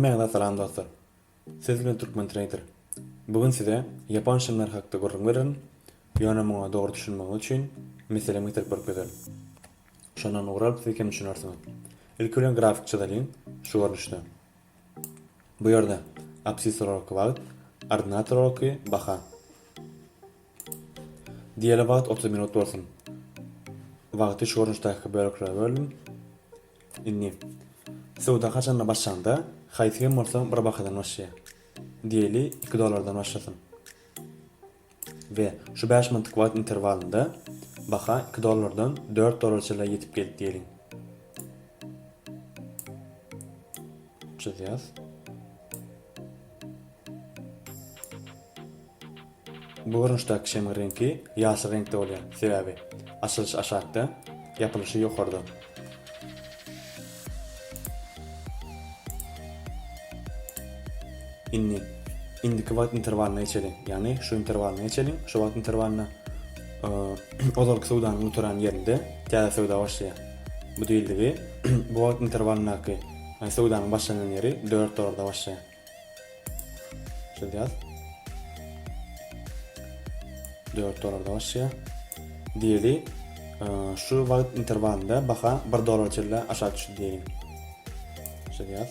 Hemmeňize salam dostlar. Siz bilen Türkmen Trader. Bugün size Japan şymlar hakda görüň beren, ýöne muňa dogry düşünmek üçin meselemi ýetirip berip gidelim. Şondan uğrap siz kim düşünýärsiňiz? Ilk ölen grafik çyzalyň, şu görnüşde. Bu ýerde absis olarak wagt, ordinator olarak baha. Diýeli wagt 30 minut bolsun. Wagty şu görnüşdäki böleklere böldüm. Inni Suda kaçanla başlanda, haysiyen bolsa bir bakadan başlaya. Diýeli $2 başlasın. Ve şu 5 minutlyk wagt intervalında baha $2'dan $4 çyla ýetip geldi diýelim. Çyzyýas. Bu görnüşdäki şeýleň rengi ýaşy reňkde bolýar. Sebebi açylyş aşagda, ýapylyşy ýokarda. Indiki wagt intervalına geçelim. Yani şu intervalına geçelim. Şu wagt intervalına ozalyk suwdanyň oturan ýerinde täze suwda başlaýar. Bu diýildi. Bu wagt intervalyndaky suwdanyň başlanan ýeri $4'da başlaýar. Şöyle $4'da başlaýar. Diýeli şu wagt intervalynda baha $1 çyla aşağı düşdi diýelim. Şöyle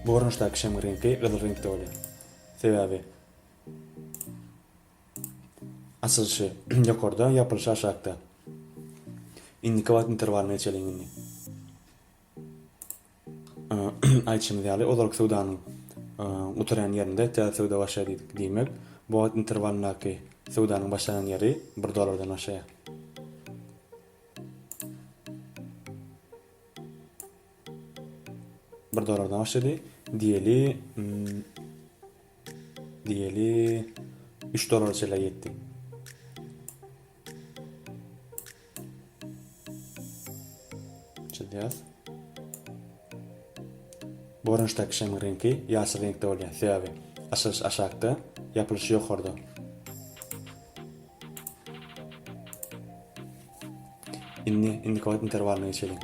Bu görnüşdäki şeýleň rengi gyzyl reňkde bolýar. Sebebi açylyşy ýokarda, ýapylyşy aşagda. Indiki wagt interwalyna geçelim indi. Aýtşymyz ýaly ozalyk suwdanyň oturan ýerinde täze suwda başlaýar diýmek. Bu wagt interwalyndaky suwdanyň başlanan ýeri $1'dan başlaýar. $1'dan başlady. Diýeli $3 çyla ýetdi. Çyzyýas. Bu görnüşdäki şeýleň rengi ýaşy reňkde bolýar. Sebebi açylyş aşagda, ýapylyşy ýokarda. Indi wagt interwalyna geçelim.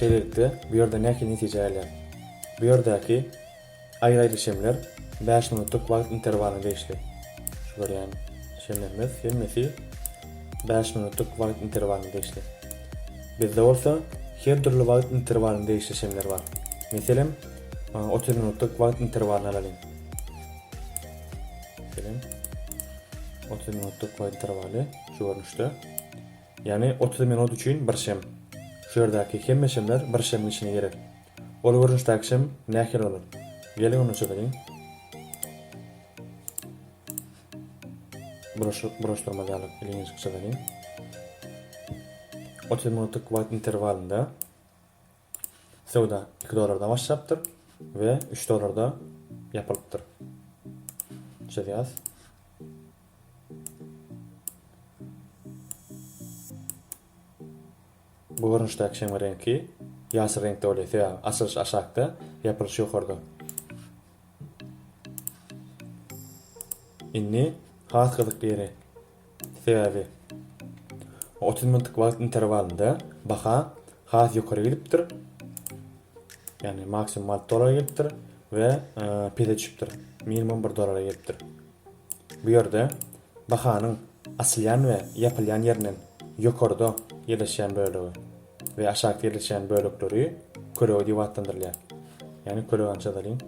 Şeýlelikde bu ýerde näki netijeler? Bu ýerdäki aýry şemler 5 minutlyk wagt interwalyna geçdi. Şu görýän şemlerimiz hemmesi 5 minutlyk wagt interwalyna geçdi. Bizde bolsa her türlü wagt interwalyna geçdi şemler bar. Meselem 30 minutlyk wagt interwalyna alalyň. Meselem 30 minutlyk wagt interwaly şu görnüşde. Yani 30 minut üçin bir şem. Şu ýerdäki hemme şemler bir şemin içine girer. Ol görnüşdäki şem nähil bolar? Gelin onu çözelim. Broşturma ýalyp elinizi çözelim. 30 minutlyk wagt interwalynda suwda $2'dan başlapdyr we $3'da ýapylypdyr. Çözeýäs. Bu görnüşdäki şeýleň rengi ýaşy reňkde bolýar. Açylyş aşagda, ýapylyş ýokarda. Inni has gyzykly ýeri. Sebebi 30 minutlyk wagt interwalynda baha has ýokary gidipdir. Yani maksimum $6 gidipdir we pede düşüpdir. Minimum $1 gidipdir. Bu ýerde bahanyň asylýan we ýapylýan ýerinden ýokarda ýerleşýän bölegi ve aşağıda ýerleşýän bölekleri körög diýip atlandyrylýar. Yani körög ançadalyň.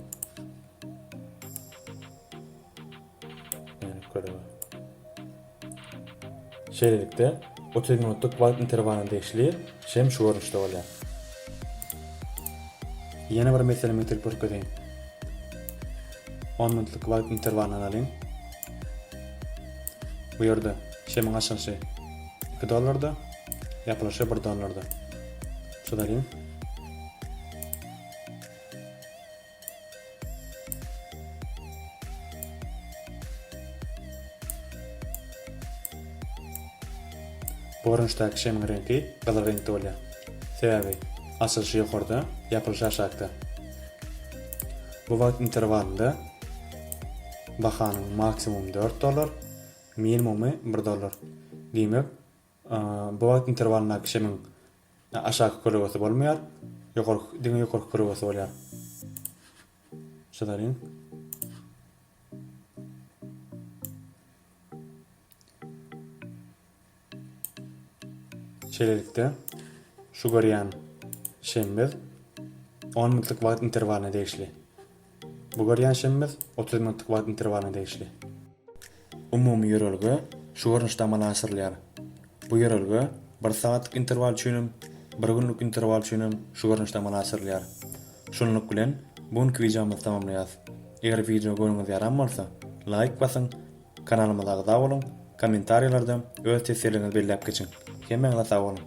Yani körög. Şeýlelikde 30 minutlyk wagt interwalyna geçdi, şem şu görnüşde bolýar. Ýene bir meselemi ýetirip berýän. 10 minutlyk wagt interwalyna alalyň. Bu ýerde şemiň açylyşy $2'da, ýapylyşy $1'da. Şudalyň. Bu görünüşdäki şemin rengi gyzyl reňkde bolýar. Sebäbi açylyşy ýokarda, ýapylyşy aşagda. Bu wagt interwalynda bahanyň maksimum $4, minimumy $1. Diýmek, bu wagt interwalyndaky şemin aşağı köregesy bolmaýar, ýokarky köregesy bolýar. Şolaryň şeýlelikde şu görýän şemmiz 10 minutlyk wagt interwalyna degişli. Bu görýän şemmiz 30 minutlyk wagt interwalyna degişli. Umumy ýörelge şu görnüşde amala asyrylýar. Bu ýörelge 1 saatlyk interwal üçin, 1 günlük interwal üçin şu görnüşde amala asyrylýar. Şunluk bilen bugünkü videomuzy tamamlaýas. Eger video görüňiz ýaram bolsa, like basyň, kanalymyza agza boluň, kommentariýlarda öz tesirlerinizi belläp geçiň. Hemmeňize sag bolun.